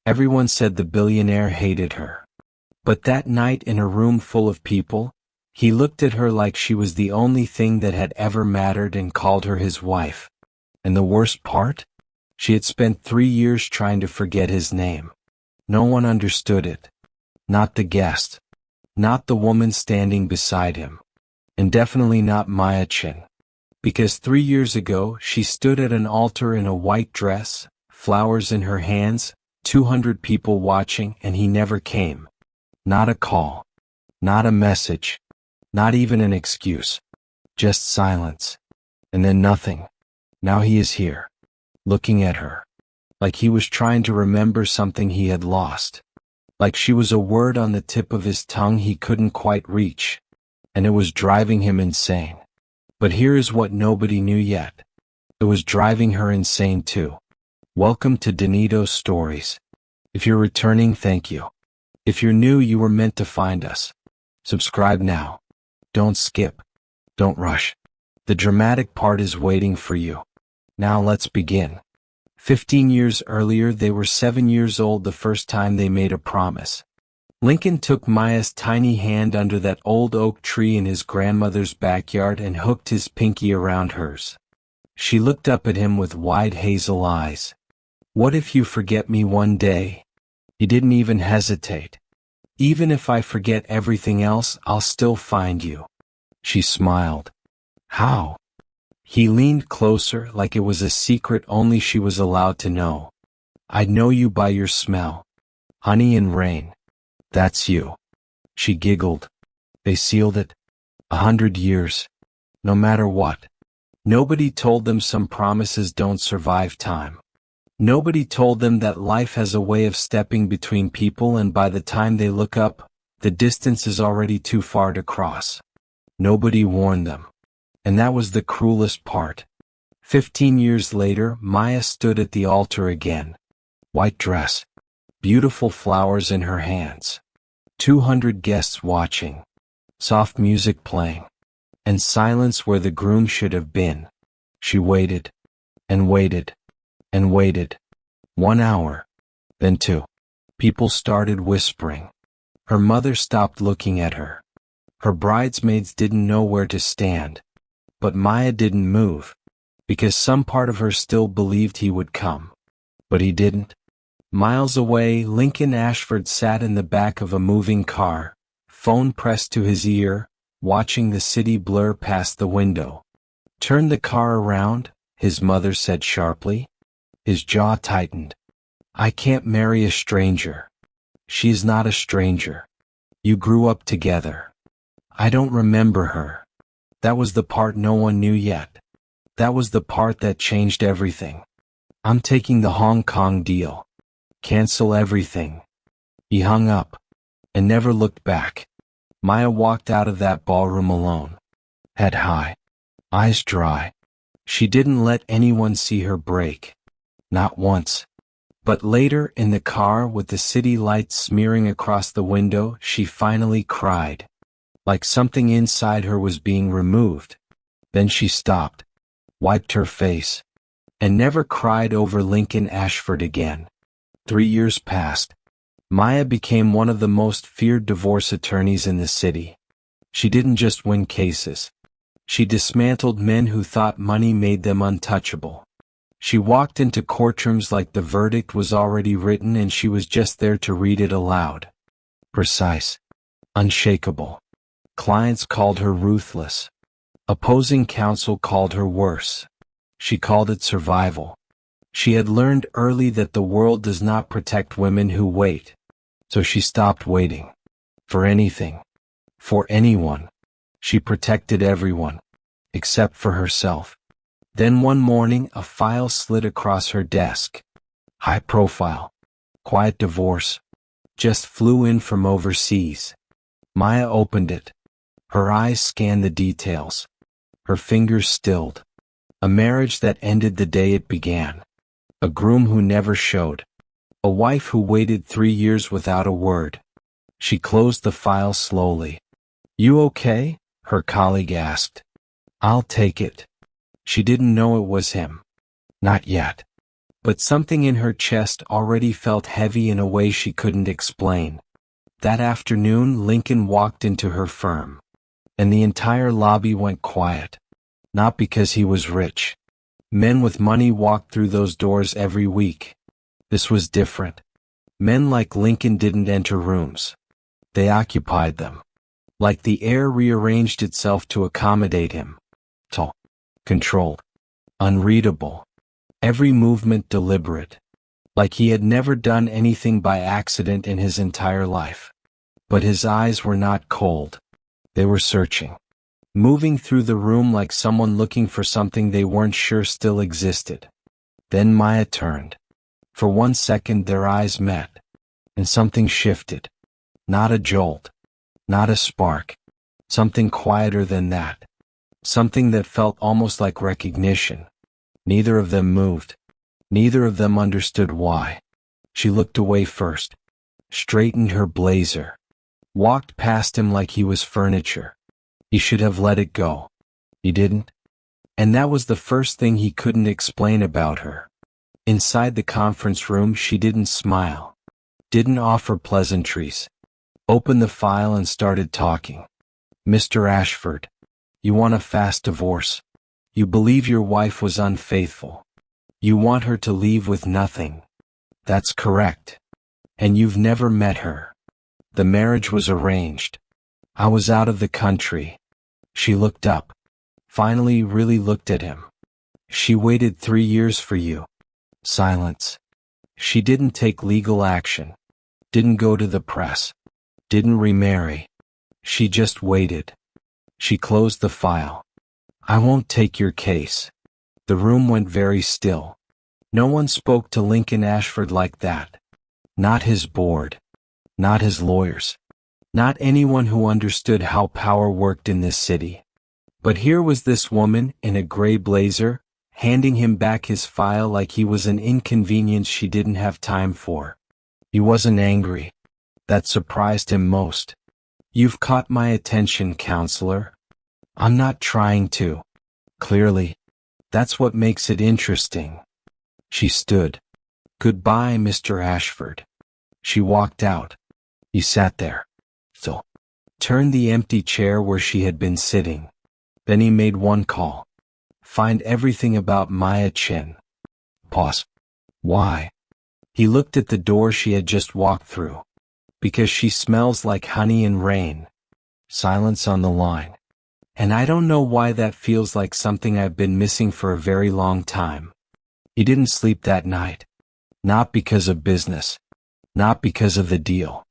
Everyone said the billionaire hated her. But that night in a room full of people, he looked at her like she was the only thing that had ever mattered and called her his wife. And the worst part? She had spent 3 years trying to forget his name. No one understood it. Not the guest. Not the woman standing beside him. And definitely not Chen. Because 3 years ago she stood at an altar in a white dress, flowers in her hands, 200 people watching, and he never came. Not a call. Not a message. Not even an excuse. Just silence. And then nothing. Now he is here. Looking at her. Like he was trying to remember something he had lost. Like she was a word on the tip of his tongue he couldn't quite reach. And it was driving him insane. But here is what nobody knew yet. It was driving her insane too. Welcome to Danito's Stories. If you're returning, thank you. If you're new, you were meant to find us. Subscribe now. Don't skip. Don't rush. The dramatic part is waiting for you. Now let's begin. 15 years earlier, they were 7 years old the first time they made a promise. Lincoln took Maya's tiny hand under that old oak tree in his grandmother's backyard and hooked his pinky around hers. She looked up at him with wide hazel eyes. What if you forget me one day? He didn't even hesitate. Even if I forget everything else, I'll still find you. She smiled. How? He leaned closer like it was a secret only she was allowed to know. I'd know you by your smell. Honey and rain. That's you. She giggled. They sealed it. 100 years. No matter what. Nobody told them some promises don't survive time. Nobody told them that life has a way of stepping between people, and by the time they look up, the distance is already too far to cross. Nobody warned them. And that was the cruelest part. 15 years later, Maya stood at the altar again. White dress. Beautiful flowers in her hands. 200 guests watching. Soft music playing. And silence where the groom should have been. She waited. And waited. And waited. 1 hour. Then 2. People started whispering. Her mother stopped looking at her. Her bridesmaids didn't know where to stand. But Maya didn't move, because some part of her still believed he would come. But he didn't. Miles away, Lincoln Ashford sat in the back of a moving car, phone pressed to his ear, watching the city blur past the window. Turn the car around, his mother said sharply. His jaw tightened. I can't marry a stranger. She's not a stranger. You grew up together. I don't remember her. That was the part no one knew yet. That was the part that changed everything. I'm taking the Hong Kong deal. Cancel everything. He hung up and never looked back. Maya walked out of that ballroom alone. Head high. Eyes dry. She didn't let anyone see her break. Not once. But later, in the car with the city lights smearing across the window, she finally cried. Like something inside her was being removed. Then she stopped, wiped her face, and never cried over Lincoln Ashford again. 3 years passed. Maya became one of the most feared divorce attorneys in the city. She didn't just win cases. She dismantled men who thought money made them untouchable. She walked into courtrooms like the verdict was already written and she was just there to read it aloud. Precise. Unshakable. Clients called her ruthless. Opposing counsel called her worse. She called it survival. She had learned early that the world does not protect women who wait. So she stopped waiting. For anything. For anyone. She protected everyone. Except for herself. Then one morning a file slid across her desk. High profile. Quiet divorce. Just flew in from overseas. Maya opened it. Her eyes scanned the details. Her fingers stilled. A marriage that ended the day it began. A groom who never showed. A wife who waited 3 years without a word. She closed the file slowly. You okay? Her colleague asked. I'll take it. She didn't know it was him. Not yet. But something in her chest already felt heavy in a way she couldn't explain. That afternoon, Lincoln walked into her firm, and the entire lobby went quiet. Not because he was rich. Men with money walked through those doors every week. This was different. Men like Lincoln didn't enter rooms. They occupied them. Like the air rearranged itself to accommodate him. Tall, controlled, unreadable. Every movement deliberate. Like he had never done anything by accident in his entire life. But his eyes were not cold. They were searching. Moving through the room like someone looking for something they weren't sure still existed. Then Maya turned. For 1 second their eyes met. And something shifted. Not a jolt. Not a spark. Something quieter than that. Something that felt almost like recognition. Neither of them moved. Neither of them understood why. She looked away first. Straightened her blazer. Walked past him like he was furniture. He should have let it go. He didn't. And that was the first thing he couldn't explain about her. Inside the conference room she didn't smile. Didn't offer pleasantries. Opened the file and started talking. Mr. Ashford, you want a fast divorce. You believe your wife was unfaithful. You want her to leave with nothing. That's correct. And you've never met her. The marriage was arranged. I was out of the country. She looked up. Finally really looked at him. She waited 3 years for you. Silence. She didn't take legal action. Didn't go to the press. Didn't remarry. She just waited. She closed the file. I won't take your case. The room went very still. No one spoke to Lincoln Ashford like that. Not his board. Not his lawyers. Not anyone who understood how power worked in this city. But here was this woman in a gray blazer, handing him back his file like he was an inconvenience she didn't have time for. He wasn't angry. That surprised him most. You've caught my attention, counselor. I'm not trying to. Clearly. That's what makes it interesting. She stood. Goodbye, Mr. Ashford. She walked out. He sat there. So. Turned the empty chair where she had been sitting. Then he made one call. Find everything about Maya Chen. Pause. Why? He looked at the door she had just walked through. Because she smells like honey and rain. Silence on the line. And I don't know why that feels like something I've been missing for a very long time. He didn't sleep that night. Not because of business. Not because of the deal.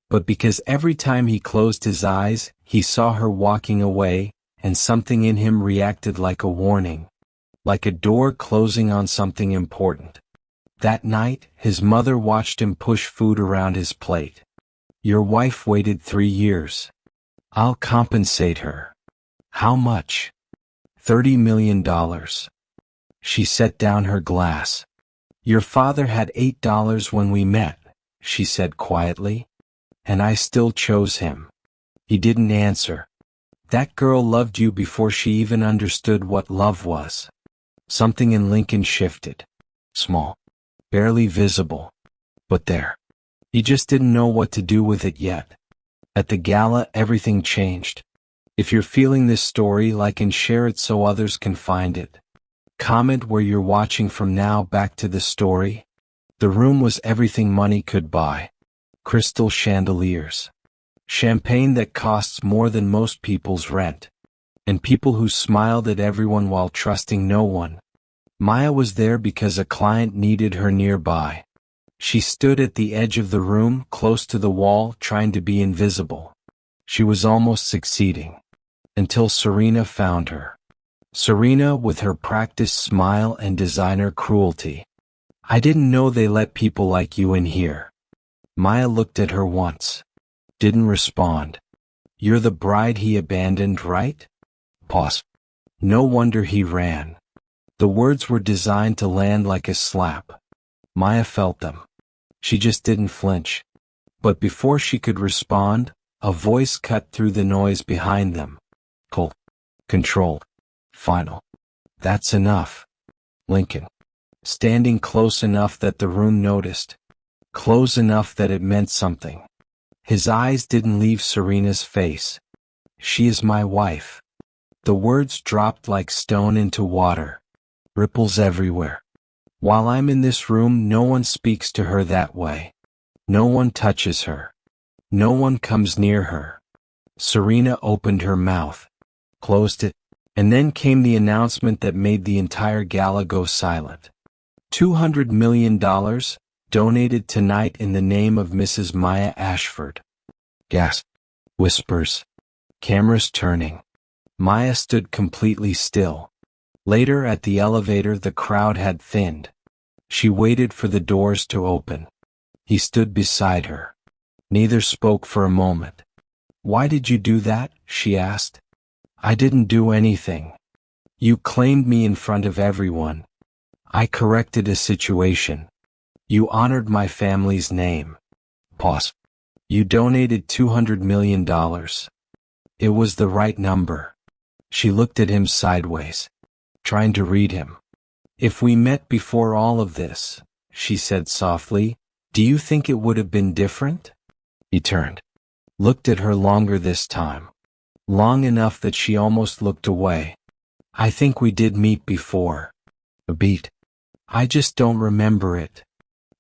But because every time he closed his eyes, he saw her walking away, and something in him reacted like a warning. Like a door closing on something important. That night, his mother watched him push food around his plate. Your wife waited 3 years. I'll compensate her. How much? $30 million. She set down her glass. Your father had $8 when we met, she said quietly. And I still chose him. He didn't answer. That girl loved you before she even understood what love was. Something in Lincoln shifted. Small. Barely visible. But there. He just didn't know what to do with it yet. At the gala, everything changed. If you're feeling this story, like and share it so others can find it. Comment where you're watching from now. Back to the story. The room was everything money could buy. Crystal chandeliers. Champagne that costs more than most people's rent. And people who smiled at everyone while trusting no one. Maya was there because a client needed her nearby. She stood at the edge of the room, close to the wall, trying to be invisible. She was almost succeeding. Until Serena found her. Serena with her practiced smile and designer cruelty. I didn't know they let people like you in here. Maya looked at her once. Didn't respond. You're the bride he abandoned, right? Pause. No wonder he ran. The words were designed to land like a slap. Maya felt them. She just didn't flinch. But before she could respond, a voice cut through the noise behind them. Cold. Controlled. Final. That's enough. Lincoln. standing close enough that the room noticed, close enough that it meant something. His eyes didn't leave Serena's face. She is my wife. The words dropped like stone into water. Ripples everywhere. While I'm in this room, no one speaks to her that way. No one touches her. No one comes near her. Serena opened her mouth, closed it, and then came the announcement that made the entire gala go silent. $200 million donated tonight in the name of Mrs. Maya Ashford. Gasp. Whispers. Cameras turning. Maya stood completely still. Later at the elevator, the crowd had thinned. She waited for the doors to open. He stood beside her. Neither spoke for a moment. "Why did you do that?" she asked. "I didn't do anything. You claimed me in front of everyone. I corrected a situation. You honored my family's name." Pause. "You donated $200 million. It was the right number." She looked at him sideways, trying to read him. "If we met before all of this," she said softly, "do you think it would have been different?" He turned, looked at her longer this time, long enough that she almost looked away. "I think we did meet before. A beat. I just don't remember it."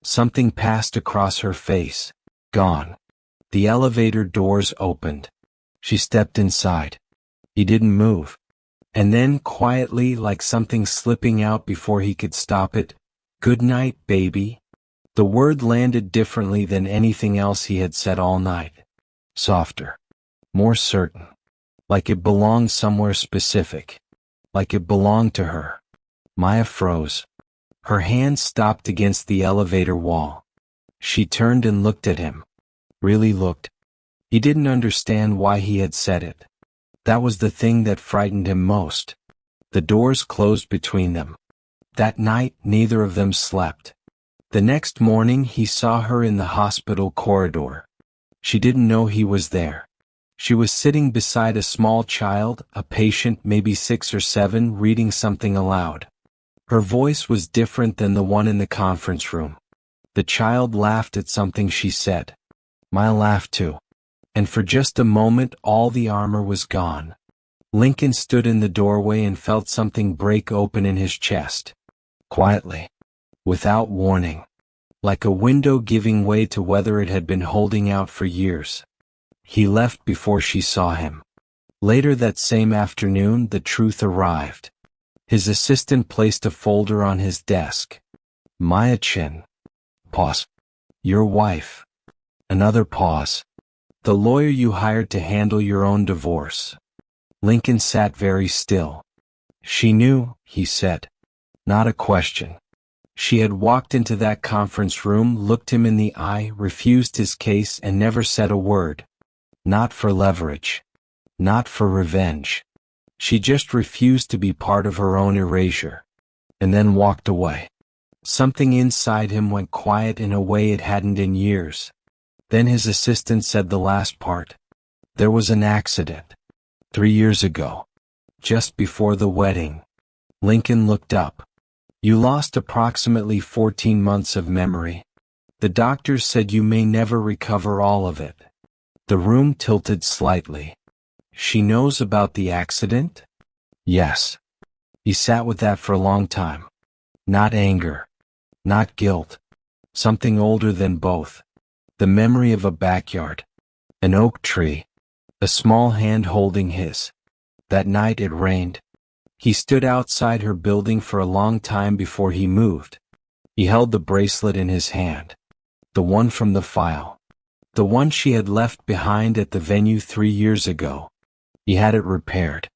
Something passed across her face. Gone. The elevator doors opened. She stepped inside. He didn't move. And then quietly, like something slipping out before he could stop it, "Good night, baby." The word landed differently than anything else he had said all night. Softer. More certain. Like it belonged somewhere specific. Like it belonged to her. Maya froze. Her hand stopped against the elevator wall. She turned and looked at him. Really looked. He didn't understand why he had said it. That was the thing that frightened him most. The doors closed between them. That night, neither of them slept. The next morning, he saw her in the hospital corridor. She didn't know he was there. She was sitting beside a small child, a patient maybe 6 or 7, reading something aloud. Her voice was different than the one in the conference room. The child laughed at something she said. Maya laughed too. And for just a moment all the armor was gone. Lincoln stood in the doorway and felt something break open in his chest. Quietly. Without warning. Like a window giving way to weather it had been holding out for years. He left before she saw him. Later that same afternoon the truth arrived. His assistant placed a folder on his desk. Maya Chen. Pause. Your wife. Another pause. The lawyer you hired to handle your own divorce. Lincoln sat very still. She knew, he said. Not a question. She had walked into that conference room, looked him in the eye, refused his case, and never said a word. Not for leverage. Not for revenge. She just refused to be part of her own erasure. And then walked away. Something inside him went quiet in a way it hadn't in years. Then his assistant said the last part. There was an accident. 3 years ago. Just before the wedding. Lincoln looked up. You lost approximately 14 months of memory. The doctors said you may never recover all of it. The room tilted slightly. She knows about the accident? Yes. He sat with that for a long time. Not anger. Not guilt. Something older than both. The memory of a backyard. An oak tree. A small hand holding his. That night it rained. He stood outside her building for a long time before he moved. He held the bracelet in his hand. The one from the file. The one she had left behind at the venue 3 years ago. He had it repaired.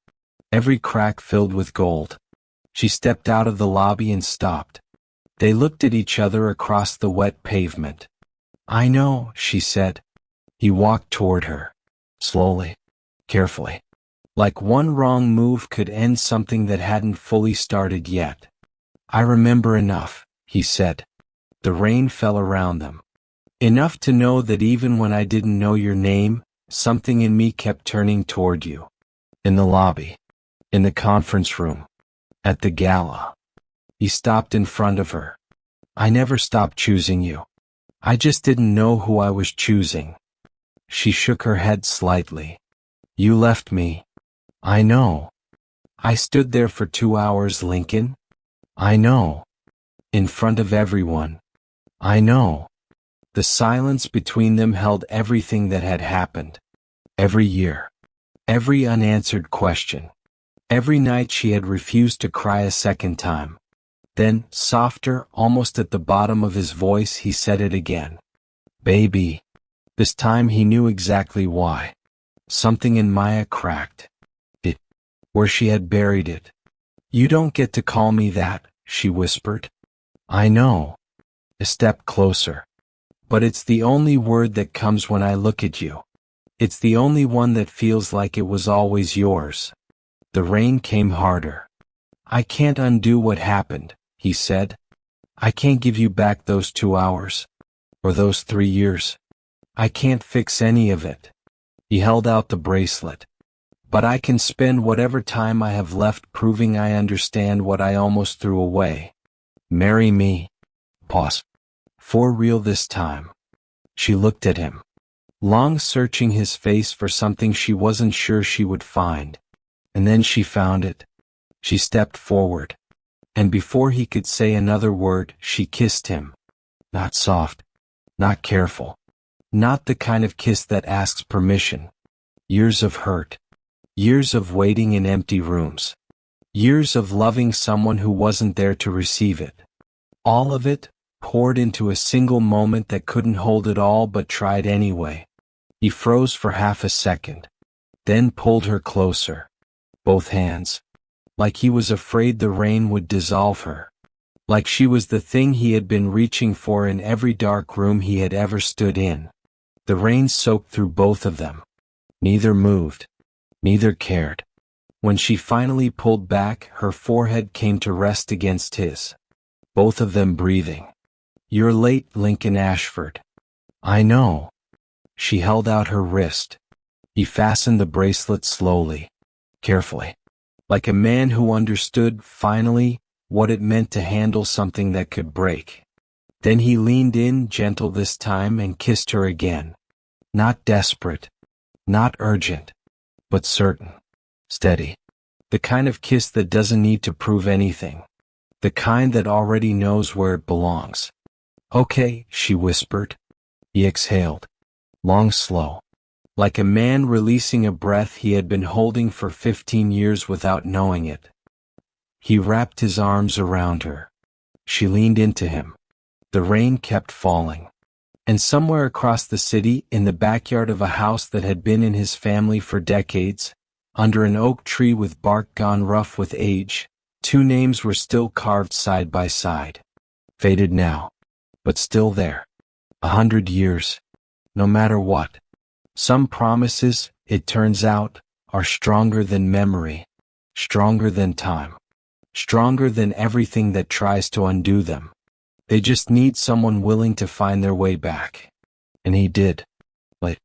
Every crack filled with gold. She stepped out of the lobby and stopped. They looked at each other across the wet pavement. I know, she said. He walked toward her. Slowly. Carefully. Like one wrong move could end something that hadn't fully started yet. I remember enough, he said. The rain fell around them. Enough to know that even when I didn't know your name, something in me kept turning toward you. In the lobby. In the conference room. At the gala. He stopped in front of her. I never stopped choosing you. I just didn't know who I was choosing. She shook her head slightly. You left me. I know. I stood there for 2 hours, Lincoln. I know. In front of everyone. I know. The silence between them held everything that had happened. Every year. Every unanswered question. Every night she had refused to cry a second time. Then, softer, almost at the bottom of his voice, he said it again. Baby. This time he knew exactly why. Something in Maya cracked. It. Where she had buried it. You don't get to call me that, she whispered. I know. A step closer. But it's the only word that comes when I look at you. It's the only one that feels like it was always yours. The rain came harder. I can't undo what happened, he said. I can't give you back those 2 hours. Or those 3 years. I can't fix any of it. He held out the bracelet. But I can spend whatever time I have left proving I understand what I almost threw away. Marry me. Pause. For real this time. She looked at him. Long searching his face for something she wasn't sure she would find. And then she found it. She stepped forward. And before he could say another word, she kissed him. Not soft. Not careful. Not the kind of kiss that asks permission. Years of hurt. Years of waiting in empty rooms. Years of loving someone who wasn't there to receive it. All of it, poured into a single moment that couldn't hold it all but tried anyway. He froze for half a second. Then pulled her closer. Both hands. Like he was afraid the rain would dissolve her. Like she was the thing he had been reaching for in every dark room he had ever stood in. The rain soaked through both of them. Neither moved. Neither cared. When she finally pulled back, her forehead came to rest against his. Both of them breathing. You're late, Lincoln Ashford. I know. She held out her wrist. He fastened the bracelet slowly, carefully. Like a man who understood, finally, what it meant to handle something that could break. Then he leaned in, gentle this time, and kissed her again. Not desperate. Not urgent. But certain. Steady. The kind of kiss that doesn't need to prove anything. The kind that already knows where it belongs. Okay, she whispered. He exhaled. Long, slow. Like a man releasing a breath he had been holding for 15 years without knowing it. He wrapped his arms around her. She leaned into him. The rain kept falling. And somewhere across the city, in the backyard of a house that had been in his family for decades, under an oak tree with bark gone rough with age, 2 names were still carved side by side. Faded now. But still there. 100 years. No matter what. Some promises, it turns out, are stronger than memory. Stronger than time. Stronger than everything that tries to undo them. They just need someone willing to find their way back. And he did. Late.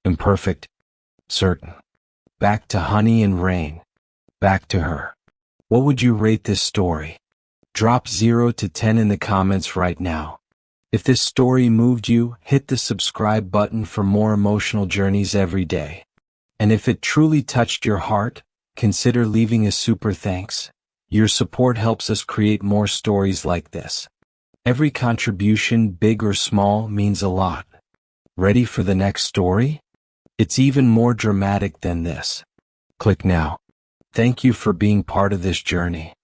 Imperfect. Certain. Back to honey and rain. Back to her. What would you rate this story? Drop 0 to 10 in the comments right now. If this story moved you, hit the subscribe button for more emotional journeys every day. And if it truly touched your heart, consider leaving a super thanks. Your support helps us create more stories like this. Every contribution, big or small, means a lot. Ready for the next story? It's even more dramatic than this. Click now. Thank you for being part of this journey.